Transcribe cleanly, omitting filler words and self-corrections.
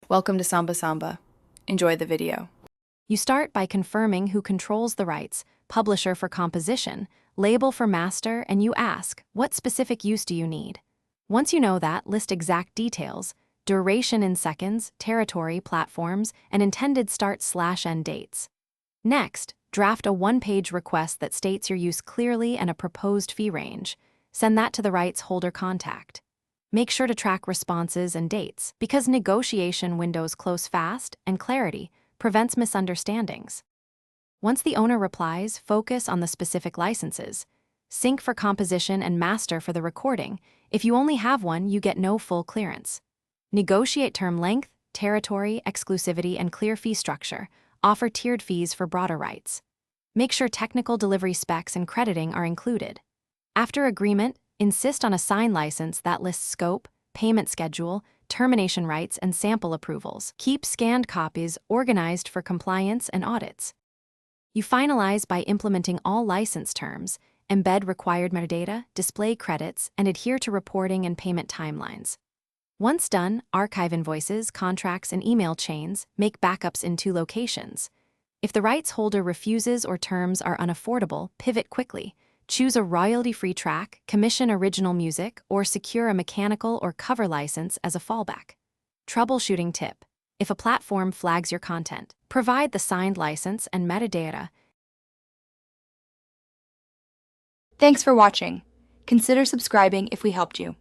Welcome to Samba Samba. Enjoy the video. You start by confirming who controls the rights, publisher for composition, label for master, and you ask, what specific use do you need? Once you know that, list exact details, duration in seconds, territory, platforms, and intended start/end dates. Next, draft a one-page request that states your use clearly and a proposed fee range. Send that to the rights holder contact. Make sure to track responses and dates, because negotiation windows close fast and clarity prevents misunderstandings. Once the owner replies, focus on the specific licenses. Sync for composition and master for the recording. If you only have one, you get no full clearance. Negotiate term length, territory, exclusivity, and clear fee structure. Offer tiered fees for broader rights. Make sure technical delivery specs and crediting are included. After agreement, insist on a sign license that lists scope, payment schedule, termination rights, and sample approvals. Keep scanned copies organized for compliance and audits. You finalize by implementing all license terms, embed required metadata, display credits, and adhere to reporting and payment timelines. Once done, archive invoices, contracts, and email chains. Make backups in 2 locations. If the rights holder refuses or terms are unaffordable, pivot quickly. Choose a royalty-free track, commission original music, or secure a mechanical or cover license as a fallback. Troubleshooting tip: if a platform flags your content, provide the signed license and metadata. Thanks for watching. Consider subscribing if we helped you.